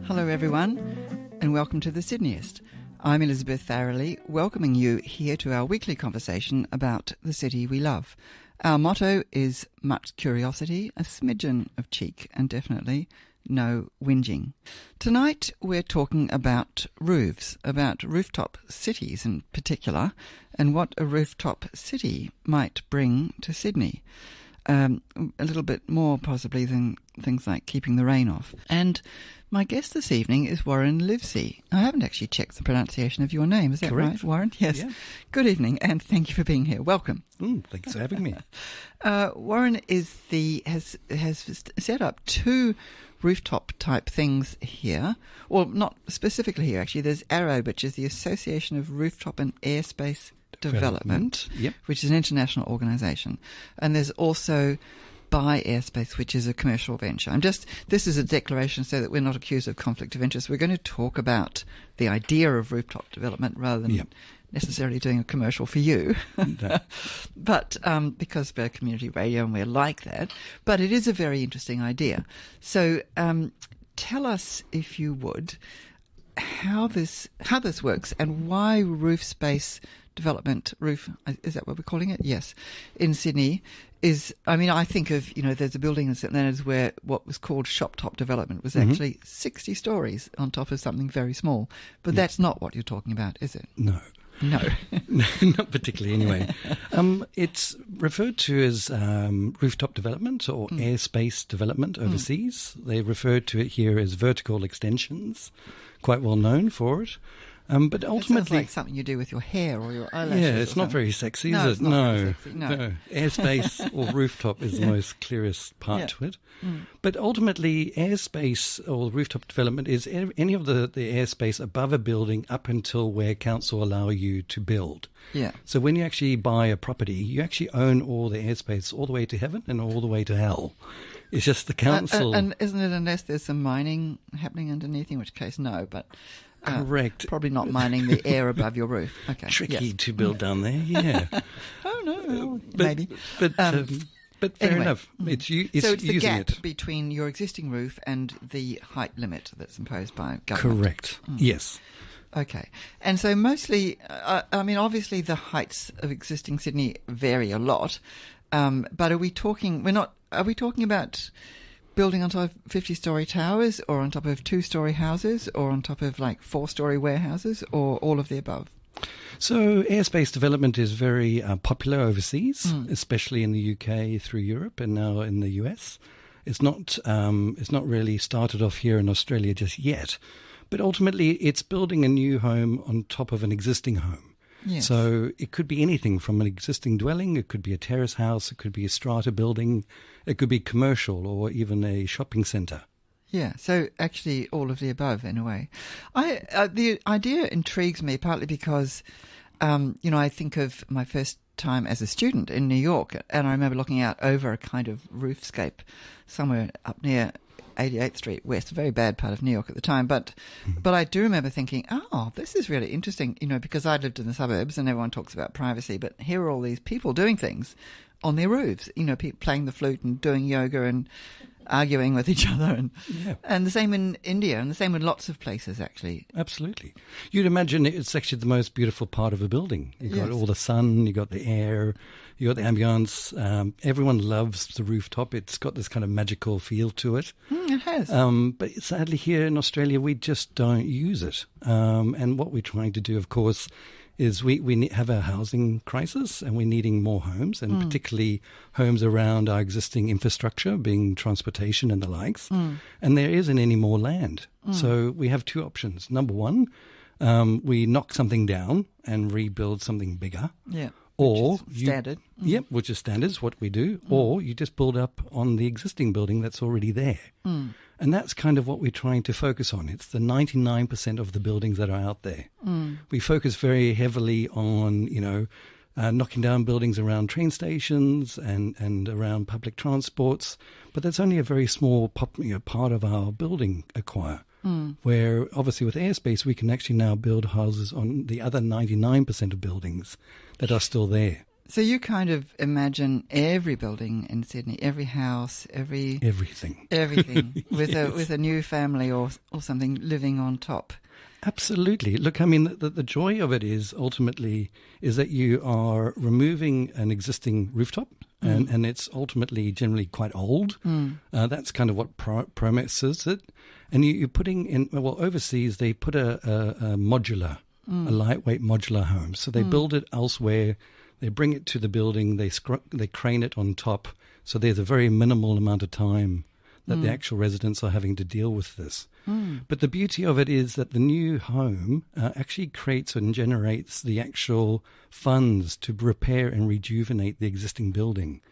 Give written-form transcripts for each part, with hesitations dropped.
Hello everyone and welcome to The Sydneyist. I'm Elizabeth Farrelly, welcoming you here to our weekly conversation about the city we love. Our motto is much curiosity, a smidgen of cheek and definitely no whinging. Tonight we're talking about roofs, about rooftop cities in particular, and what a rooftop city might bring to Sydney. A little bit more possibly than things like keeping the rain off. And my guest this evening is Warren Livesey. I haven't actually checked the pronunciation of your name. Is that Correct. right, Warren? Yes. Yeah. Good evening, and thank you for being here. Welcome. Thanks for having me. Warren has set up two rooftop type things here. Well, not specifically here, actually. There's ARAD, which is the Association of Rooftop and Airspace Development, Yep. which is an international organisation. And there's also By Airspace, which is a commercial venture. This is a declaration so that we're not accused of conflict of interest. We're going to talk about the idea of rooftop development rather than necessarily doing a commercial for you. No. But because we're community radio and we're like that. But it is a very interesting idea. So tell us, if you would, how this works and why roof space development, is that what we're calling it? Yes. In Sydney I think of, there's a building in St Leonard's where what was called shop top development was actually 60 stories on top of something very small. But that's not what you're talking about, is it? No. No. Not particularly anyway. It's referred to as rooftop development or airspace development overseas. They refer to it here as vertical extensions, quite well known for it. But ultimately, it sounds like something you do with your hair or your eyelashes. Yeah, it's not very sexy, no, is it? It's not very sexy. No. Airspace or rooftop is the most clearest part to it. But ultimately, airspace or rooftop development is any of the airspace above a building up until where council allow you to build. Yeah. So when you actually buy a property, you actually own all the airspace all the way to heaven and all the way to hell. It's just the council. And isn't it, unless there's some mining happening underneath, in which case no, but... Correct. Probably not mining the air above your roof. Okay. Tricky to build down there, yeah. Oh, no, maybe. But fair anyway. enough. It's so it's the using gap it. between your existing roof and the height limit that's imposed by government. Correct. Yes. Okay. And so mostly, obviously the heights of existing Sydney vary a lot, but are we talking about building on top of 50-storey towers or on top of 2-storey houses or on top of 4-storey warehouses or all of the above? So airspace development is very popular overseas, especially in the UK through Europe and now in the US. It's not really started off here in Australia just yet, but ultimately it's building a new home on top of an existing home. Yes. So it could be anything from an existing dwelling, it could be a terrace house, it could be a strata building, it could be commercial or even a shopping centre. Yeah, so actually all of the above in a way. The idea intrigues me partly because, I think of my first time as a student in New York, and I remember looking out over a kind of roofscape somewhere up near 88th Street West, a very bad part of New York at the time. But I do remember thinking, this is really interesting, because I lived in the suburbs and everyone talks about privacy, but here are all these people doing things on their roofs, people playing the flute and doing yoga and arguing with each other. And the same in India and the same in lots of places, actually. Absolutely. You'd imagine it's actually the most beautiful part of a building. You've got all the sun, you've got the air, you've got the ambience. Everyone loves the rooftop. It's got this kind of magical feel to it. It has. But sadly here in Australia, we just don't use it. And what we're trying to do, of course, is we have a housing crisis and we're needing more homes, and particularly homes around our existing infrastructure, being transportation and the likes. And there isn't any more land. So we have two options. Number one, we knock something down and rebuild something bigger. Yeah. Or standard. Yep, which is standard, is what we do. Or you just build up on the existing building that's already there. And that's kind of what we're trying to focus on. It's the 99% of the buildings that are out there. We focus very heavily on, knocking down buildings around train stations and around public transports. But that's only a very small part of our building acquire. Where obviously with airspace, we can actually now build houses on the other 99% of buildings that are still there. So you kind of imagine every building in Sydney, every house, everything with Yes. with a new family or something living on top. Absolutely. Look, I mean, the joy of it is ultimately is that you are removing an existing rooftop, and it's ultimately generally quite old. That's kind of what promises it. And you're putting in, well, overseas they put a modular, a lightweight modular home. So they build it elsewhere. They bring it to the building, they crane it on top, so there's a very minimal amount of time that the actual residents are having to deal with this. But the beauty of it is that the new home actually creates and generates the actual funds to repair and rejuvenate the existing building.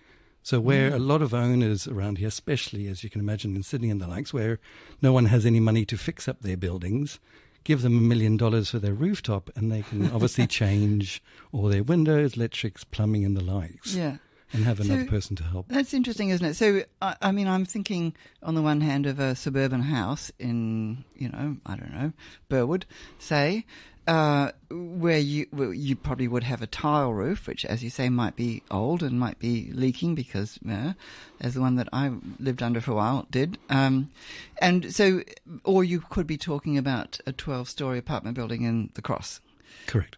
So where a lot of owners around here, especially as you can imagine in Sydney and the likes, where no one has any money to fix up their buildings, give them $1 million for their rooftop and they can obviously change all their windows, electrics, plumbing and the likes. Yeah. And have another person to help. That's interesting, isn't it? So, I mean, I'm thinking on the one hand of a suburban house in, I don't know, Burwood, say, where you probably would have a tile roof, which, as you say, might be old and might be leaking because, as the one that I lived under for a while did. And so, or you could be talking about a 12-storey apartment building in the Cross. Correct.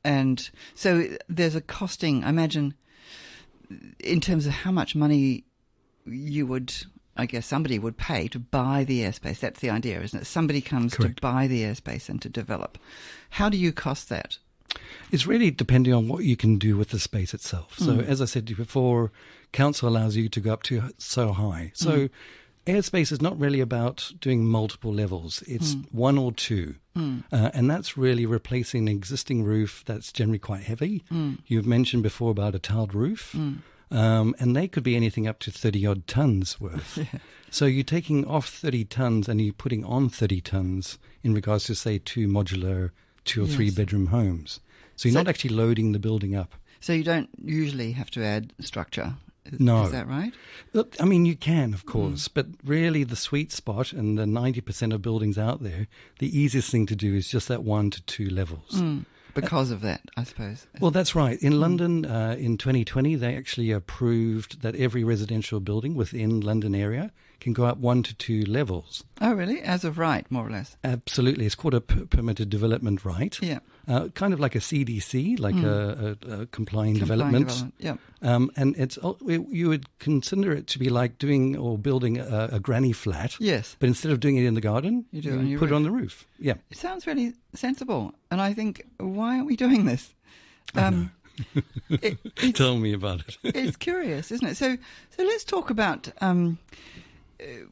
And so there's a costing, I imagine, in terms of how much money you would, I guess somebody would pay to buy the airspace. That's the idea, isn't it? Somebody comes Correct. to buy the airspace and to develop. How do you cost that? It's really depending on what you can do with the space itself. So as I said to you before, council allows you to go up to so high. So airspace is not really about doing multiple levels. It's one or two. And that's really replacing an existing roof that's generally quite heavy. You've mentioned before about a tiled roof. And they could be anything up to 30-odd tons worth. Yeah. So you're taking off 30 tons and you're putting on 30 tons in regards to, say, two modular 2 or 3 bedroom homes. So you're not actually loading the building up. So you don't usually have to add structure. No. Is that right? Look, I mean, you can, of course, but really the sweet spot and the 90% of buildings out there, the easiest thing to do is just that 1 to 2 levels. Because of that, I suppose. Well, that's right. In London, in 2020, they actually approved that every residential building within London area can go up 1 to 2 levels. Oh, really? As of right, more or less. Absolutely. It's called a permitted development right. Yeah. Kind of like a CDC, like a complying development. Yeah. And it's you would consider it to be like doing or building a granny flat. Yes. But instead of doing it in the garden, You do it on your put it roof. on the roof. Yeah. It sounds really sensible. And I think, why aren't we doing this? It's, Tell me about it. it's curious, isn't it? So let's talk about,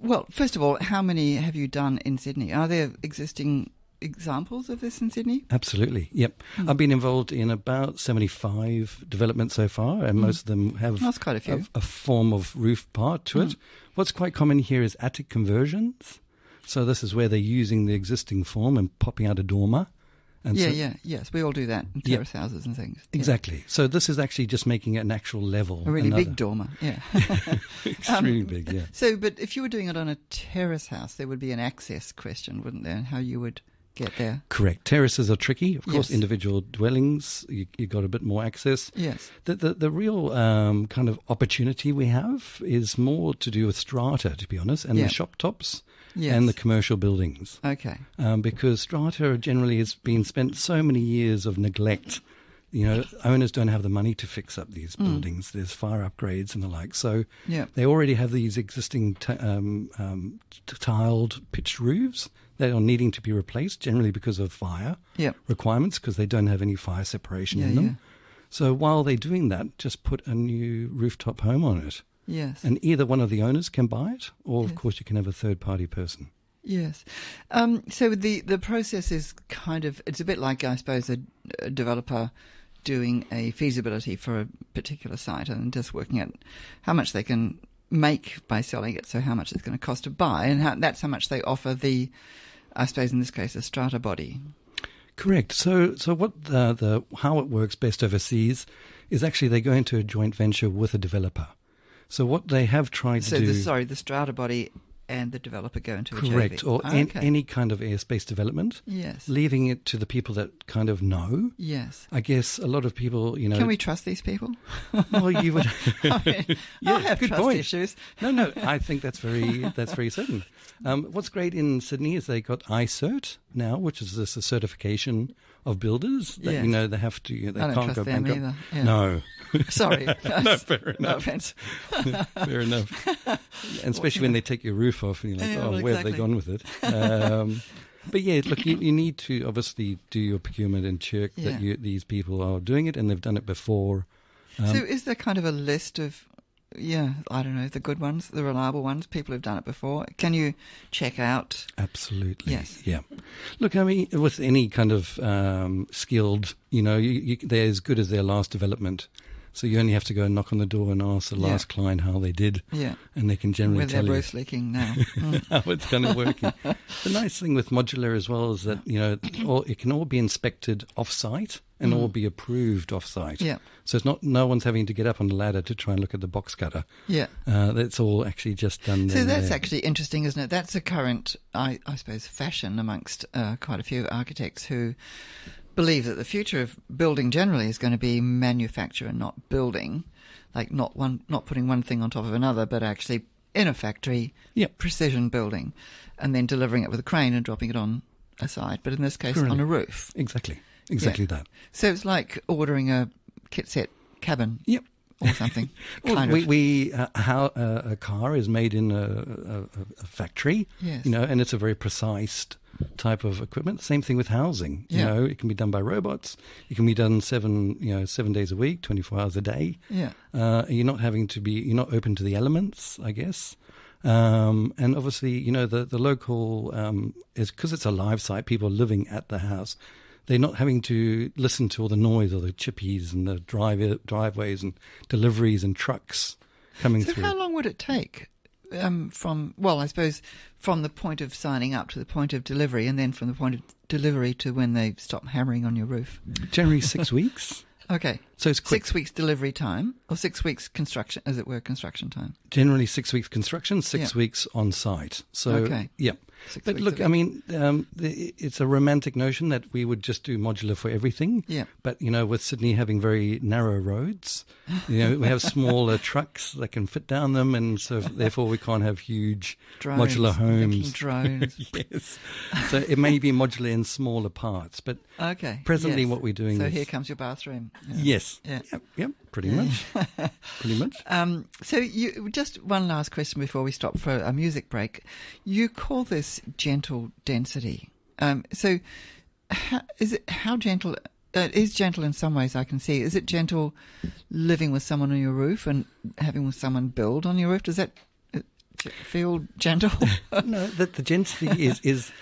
well, first of all, how many have you done in Sydney? Are there existing examples of this in Sydney? Absolutely. Yep. I've been involved in about 75 developments so far, and most of them have That's quite a few. a form of roof part to it. What's quite common here is attic conversions. So this is where they're using the existing form and popping out a dormer. And Yes, we all do that in terrace houses and things. Yeah. Exactly. So this is actually just making it an actual level. A really big dormer, yeah. Extremely big, yeah. So, but if you were doing it on a terrace house, there would be an access question, wouldn't there? How you would get there. Correct. Terraces are tricky. Of course, Yes. individual dwellings, you got a bit more access. Yes. The real kind of opportunity we have is more to do with strata, to be honest, and Yeah. the shop tops Yes. and the commercial buildings. Okay. Because strata generally has been spent so many years of neglect. You know, owners don't have the money to fix up these buildings. There's fire upgrades and the like. So Yeah. they already have these existing tiled pitched roofs that are needing to be replaced, generally because of fire Yeah. requirements, because they don't have any fire separation Yeah, in them. yeah. So while they're doing that, just put a new rooftop home on it. Yes. And either one of the owners can buy it, or of Yes. course you can have a third-party person. Yes. So the process is kind of, it's a bit like, I suppose, a developer doing a feasibility for a particular site and just working out how much they can make by selling it, so how much it's going to cost to buy, and that's how much they offer the, I suppose in this case, a strata body. Correct. So what the how it works best overseas is actually they go into a joint venture with a developer. So what they have tried to do... The strata body and the developer go into a Correct, JV. or Okay. any kind of airspace development. Yes. Leaving it to the people that kind of know. Yes. I guess a lot of people, you know. Can we trust these people? Well, you would. I mean, I have good trust point. issues. No, I think that's very certain. What's great in Sydney is they got iCert now, which is this a certification of builders that Yes. you know they have to. They I don't can't trust go them bankrupt. either. Yeah. No. Sorry. No, fair No enough. offense. Fair enough. And especially when they take your roof off and you're like, Yeah, well, where have they exactly. gone with it? But yeah, look, you need to obviously do your procurement and check that these people are doing it and they've done it before. So is there kind of a list of, I don't know, the good ones, the reliable ones, people who've done it before? Can you check out? Absolutely. Yes. Yeah. Look, I mean, with any kind of skilled, you know, they're as good as their last development. So you only have to go and knock on the door and ask the last client how they did. Yeah. And they can generally Where tell their you roof's leaking now. how it's kind of working. The nice thing with modular as well is that, you know, it can all be inspected off-site and all be approved off-site. Yeah. So it's no one's having to get up on the ladder to try and look at the box cutter. Yeah. That's all actually just done there. So that's actually interesting, isn't it? That's a current, I suppose, fashion amongst quite a few architects who believe that the future of building generally is going to be manufacture and not building, like not putting one thing on top of another, but actually in a factory, precision building, and then delivering it with a crane and dropping it on a side, but in this case on a roof. Exactly that. So it's like ordering a kit set cabin. Yep. Or something. Well, kind of. how a car is made in a factory, Yes. you know, and it's a very precise type of equipment. Same thing with housing. You know, it can be done by robots. It can be done 7 days a week, 24 hours a day. Yeah. You're not open to the elements, I guess. And obviously, you know, the local is because it's a live site. People are living at the house. They're not having to listen to all the noise or the chippies and the driveways and deliveries and trucks coming through. So how long would it take from the point of signing up to the point of delivery, and then from the point of delivery to when they stop hammering on your roof? Generally 6 weeks. Okay. So it's quick. 6 weeks delivery time, or 6 weeks construction, as it were, construction time? Generally 6 weeks construction, 6 weeks on site. So, yeah. But look, I mean, it's a romantic notion that we would just do modular for everything. Yeah. But, you know, with Sydney having very narrow roads, you know, we have smaller trucks that can fit down them, and so therefore we can't have huge modular homes. Drones. Yes. So it may be modular in smaller parts, but presently what we're doing is... So here comes your bathroom. Yes. Yeah. Yep. Pretty much. Pretty much. So you just one last question before we stop for a music break. You call this gentle density. So how gentle? It is gentle in some ways, I can see. Is it gentle living with someone on your roof and having someone build on your roof? Does that feel gentle? No, the density is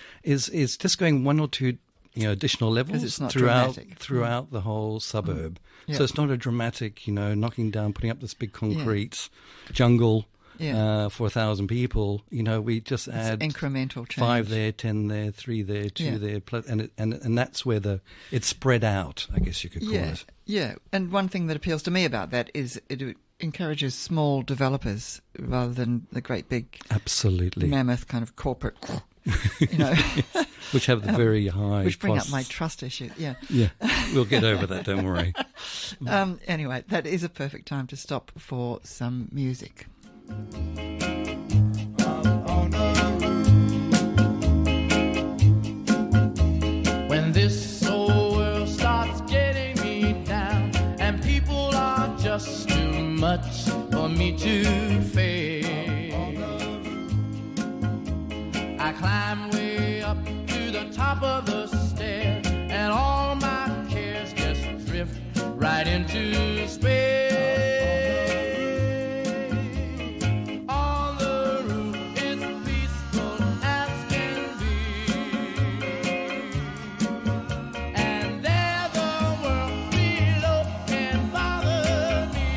just going one or two additional levels throughout the whole suburb. Yep. So it's not a dramatic, knocking down, putting up this big concrete jungle for 1,000 people. We just add incremental change. 5 there, 10 there, 3 there, 2 there, plus, and that's where it's spread out, I guess you could call it. Yeah, and one thing that appeals to me about that is it encourages small developers rather than the great big, absolutely mammoth kind of corporate. Which have the very high which bring costs. up my trust issue. Yeah, we'll get over that. Don't worry. Anyway, that is a perfect time to stop for some music. When this old world starts getting me down and people are just too much for me to face, I climb way up to the top of the stairs and all my cares just drift right into space. On the roof it's peaceful as can be, and there the world below can bother me.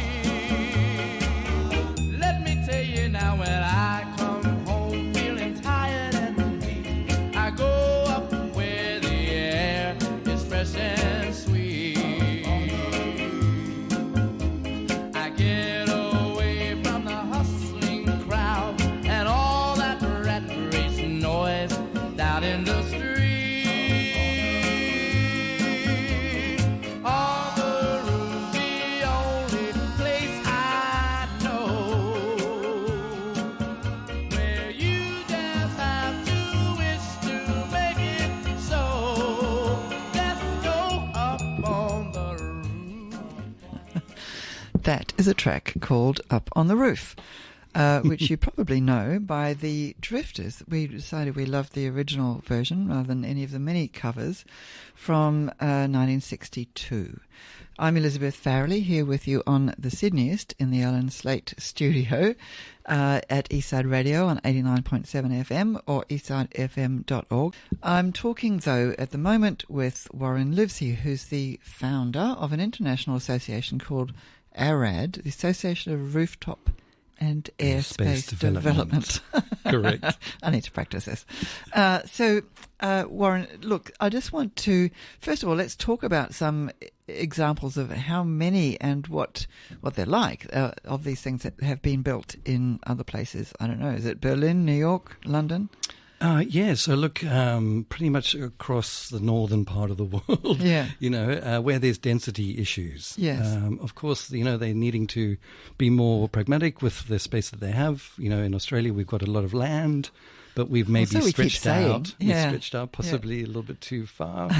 Let me tell you now, when I come home feeling tired and weak, I go up where the air is fresh and sweet. That is a track called Up on the Roof, which you probably know by the Drifters. We decided we loved the original version rather than any of the many covers from 1962. I'm Elizabeth Farrelly, here with you on The Sydneyist in the Ellen Slate studio at Eastside Radio on 89.7 FM or eastsidefm.org. I'm talking, though, at the moment with Warren Livesey, who's the founder of an international association called ARAD, the Association of Rooftop and Airspace Development. Correct. I need to practice this. Warren, look, I just want to, first of all, let's talk about some examples of how many and what they're like of these things that have been built in other places. I don't know, is it Berlin, New York, London? Yeah, so look, pretty much across the northern part of the world, where there's density issues. Yes. Of course, they're needing to be more pragmatic with the space that they have. In Australia, we've got a lot of land, but we've maybe stretched out. We've stretched out possibly a little bit too far.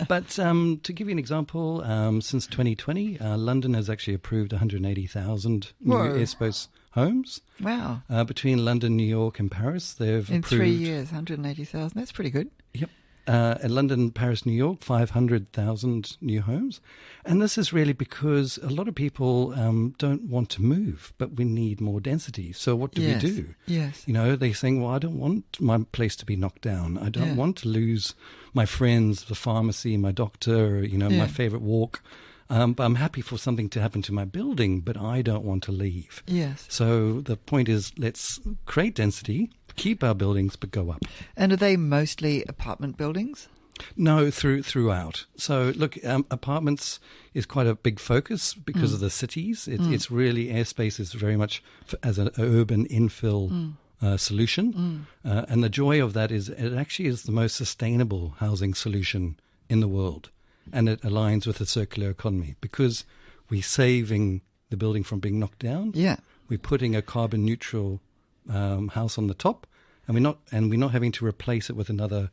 But to give you an example, since 2020, London has actually approved 180,000 new airspace homes. Wow. Between London, New York and Paris, they've in approved... 3 years, 180,000. That's pretty good. Yep. In London, Paris, New York, 500,000 new homes. And this is really because a lot of people don't want to move, but we need more density. So what do we do? Yes. They're saying, well, I don't want my place to be knocked down. I don't want to lose my friends, the pharmacy, my doctor, my favorite walk. But I'm happy for something to happen to my building, but I don't want to leave. Yes. So the point is, let's create density, keep our buildings, but go up. And are they mostly apartment buildings? No, throughout. So look, apartments is quite a big focus because of the cities. It's really, airspace is very much as an urban infill solution. And the joy of that is it actually is the most sustainable housing solution in the world. And it aligns with the circular economy because we're saving the building from being knocked down. Yeah. We're putting a carbon neutral house on the top, and we're not having to replace it with another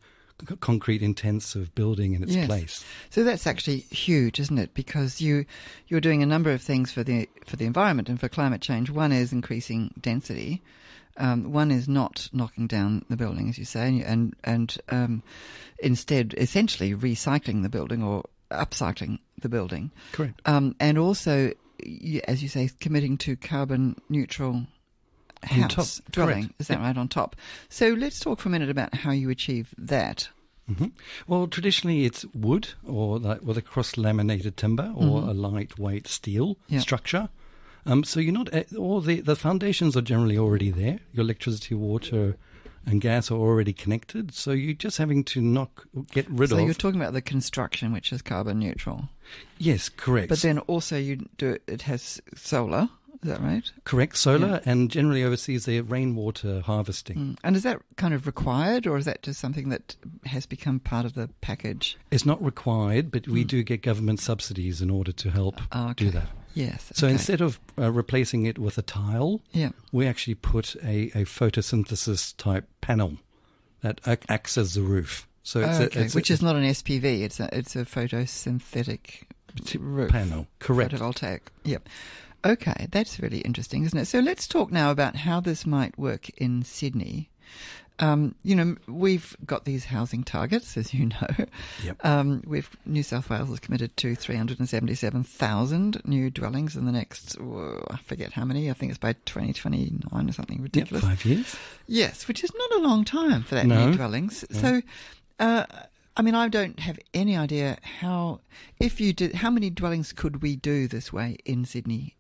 concrete intensive building in its place. So that's actually huge, isn't it? Because you're doing a number of things for the environment and for climate change. One is increasing density. One is not knocking down the building, as you say, and instead essentially recycling the building or upcycling the building. Correct. And also, as you say, committing to carbon neutral house dwelling. Correct. Is that right, on top? So let's talk for a minute about how you achieve that. Mm-hmm. Well, traditionally it's wood or with a cross-laminated timber or a lightweight steel structure. So you're not all the foundations are generally already there. Your electricity, water, and gas are already connected. So you're just having to get rid of. So you're talking about the construction, which is carbon neutral. Yes, correct. But then also it has solar. Is that right? Correct, solar, and generally overseas they're rainwater harvesting. And is that kind of required, or is that just something that has become part of the package? It's not required, but we do get government subsidies in order to help do that. Yes. So instead of replacing it with a tile, we actually put a photosynthesis type panel that acts as the roof. So which is not an SPV; it's a photosynthetic roof panel. Correct. Photovoltaic. Yep. Okay, that's really interesting, isn't it? So let's talk now about how this might work in Sydney. We've got these housing targets, as you know. Yep. New South Wales has committed to 377,000 new dwellings in the next, I forget how many, I think it's by 2029 or something ridiculous. 5 years. Yes, which is not a long time for that new dwellings. No. So, I don't have any idea how many dwellings could we do this way in Sydney?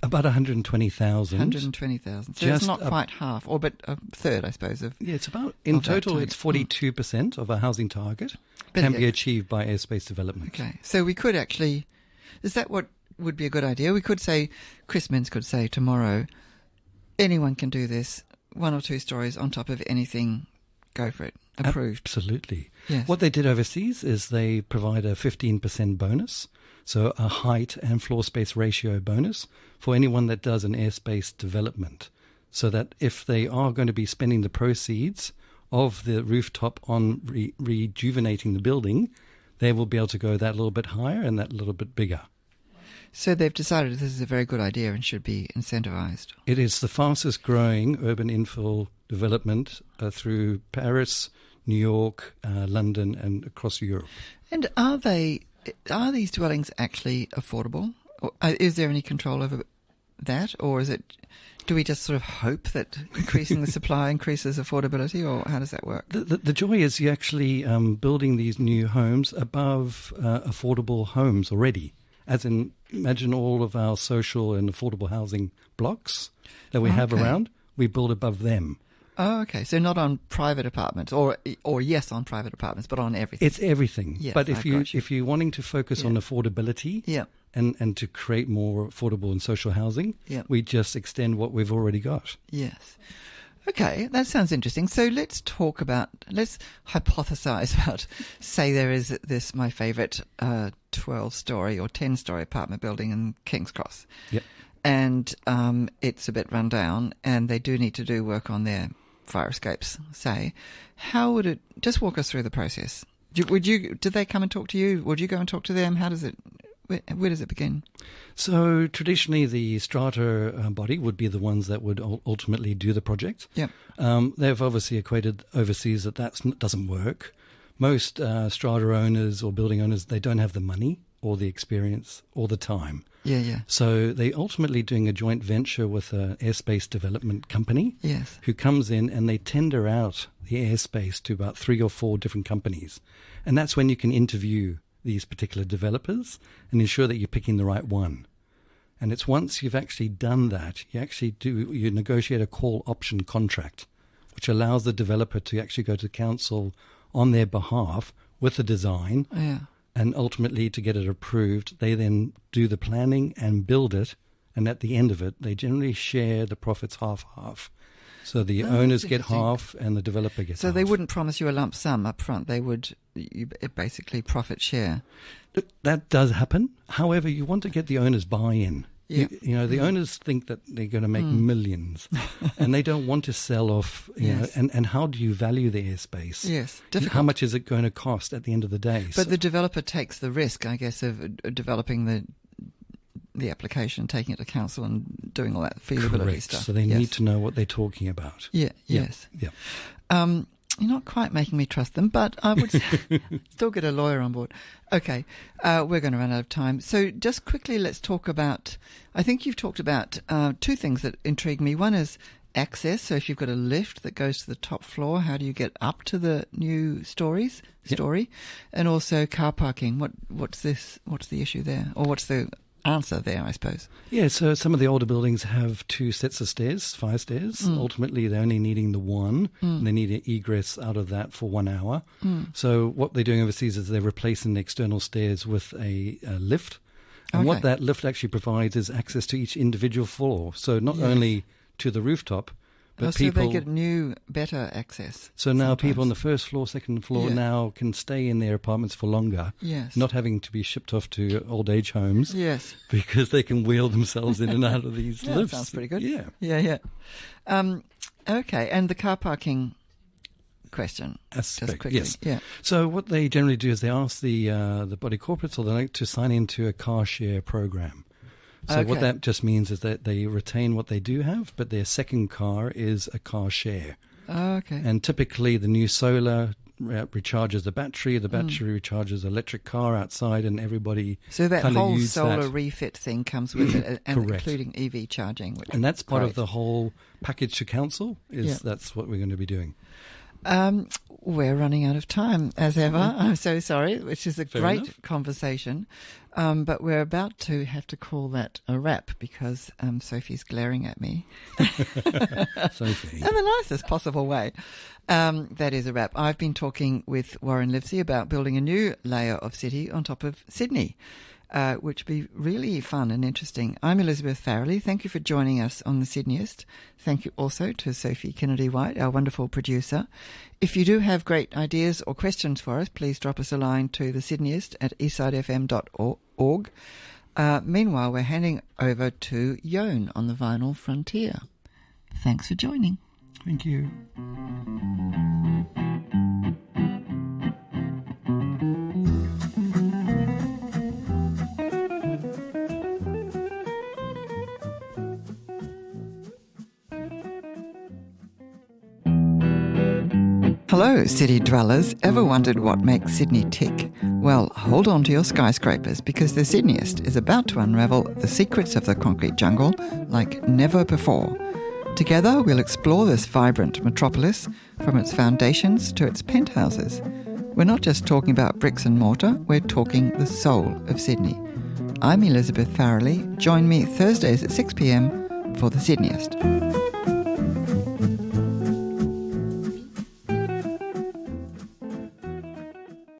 About 120,000. 120,000. So it's not quite half, but a third, I suppose. It's about, in total, it's 42% of our housing target can be achieved by airspace development. Okay. So we could actually, is that what would be a good idea? We could say, Chris Mintz could say tomorrow, anyone can do this, 1 or 2 stories on top of anything, go for it. Approved. Absolutely. Yes. What they did overseas is they provide a 15% bonus, so a height and floor space ratio bonus for anyone that does an airspace development, so that if they are going to be spending the proceeds of the rooftop on rejuvenating the building, they will be able to go that little bit higher and that little bit bigger. So they've decided this is a very good idea and should be incentivised. It is the fastest growing urban infill development through Paris, New York, London, and across Europe. And are these dwellings actually affordable? Or, is there any control over that, or do we just sort of hope that increasing the supply increases affordability, or how does that work? The joy is you're actually building these new homes above affordable homes already. As in, imagine all of our social and affordable housing blocks that we have around, we build above them. Oh, okay. So not on private apartments, or yes, on private apartments, but on everything. It's everything. Yes, but if you're wanting to focus on affordability, and to create more affordable and social housing, we just extend what we've already got. Yes. Okay, that sounds interesting. So let's hypothesize about, say there is this, my favourite 12-storey or 10-storey apartment building in King's Cross. Yep. And it's a bit run down, and they do need to do work on their fire escapes, say. How would it, just walk us through the process? Did they come and talk to you? Would you go and talk to them? How does it, where does it begin? So traditionally the strata body would be the ones that would ultimately do the project. Yeah. They've obviously equated overseas that doesn't work. Most strata owners or building owners, they don't have the money or the experience or the time. Yeah. So they ultimately doing a joint venture with an airspace development company. Yes. Who comes in and they tender out the airspace to about 3 or 4 different companies. And that's when you can interview these particular developers and ensure that you're picking the right one. And it's once you've actually done that, you negotiate a call option contract, which allows the developer to actually go to council on their behalf with the design. Yeah. And ultimately, to get it approved, they then do the planning and build it. And at the end of it, they generally share the profits half-half. So the owners get half and the developer gets half. So they wouldn't promise you a lump sum up front. They would basically profit share. That does happen. However, you want to get the owners' buy-in. Yeah. The owners think that they're going to make millions and they don't want to sell off, know, and how do you value the airspace? Yes, difficult. How much is it going to cost at the end of the day? But the developer takes the risk, I guess, of developing the application, taking it to council and doing all that feasibility stuff. So they need to know what they're talking about. Yes. You're not quite making me trust them, but I would still get a lawyer on board. Okay, we're going to run out of time. So just quickly, let's talk about, I think you've talked about 2 things that intrigue me. One is access. So if you've got a lift that goes to the top floor, how do you get up to the new story? And also car parking. What's the issue there? Or what's the answer there, I suppose? Yeah, so some of the older buildings have 2 sets of stairs, 5 stairs. Ultimately, they're only needing the one. And they need an egress out of that for 1 hour. So what they're doing overseas is they're replacing the external stairs with a lift. And what that lift actually provides is access to each individual floor. So not only to the rooftop, but people... So they get new, better access. So now people on the first floor, second floor now can stay in their apartments for longer. Yes. Not having to be shipped off to old age homes. Yes. Because they can wheel themselves in and out of these lifts. That sounds pretty good. Yeah. Okay, and the car parking question. Just quickly. Yes. Yeah. So what they generally do is they ask the body corporates or they like to sign into a car share program. So what that just means is that they retain what they do have, but their second car is a car share. Oh, okay. And typically the new solar recharges the battery recharges the electric car outside, and everybody so that whole solar that. Refit thing comes with it, and including EV charging. And that's part of the whole package to council, that's what we're going to be doing. We're running out of time, as ever. I'm so sorry, which is a great conversation. But we're about to have to call that a wrap because Sophie's glaring at me. Sophie. In the nicest possible way. That is a wrap. I've been talking with Warren Livesey about building a new layer of city on top of Sydney, which would be really fun and interesting. I'm Elizabeth Farrelly. Thank you for joining us on The Sydneyist. Thank you also to Sophie Kennedy-White, our wonderful producer. If you do have great ideas or questions for us, please drop us a line to thesideyest@eastsidefm.org. Meanwhile, we're handing over to Yone on the Vinyl Frontier. Thanks for joining. Thank you. Hello, city dwellers. Ever wondered what makes Sydney tick? Well, hold on to your skyscrapers because the Sydneyist is about to unravel the secrets of the concrete jungle like never before. Together, we'll explore this vibrant metropolis from its foundations to its penthouses. We're not just talking about bricks and mortar, we're talking the soul of Sydney. I'm Elizabeth Farrelly. Join me Thursdays at 6 p.m. for The Sydneyist.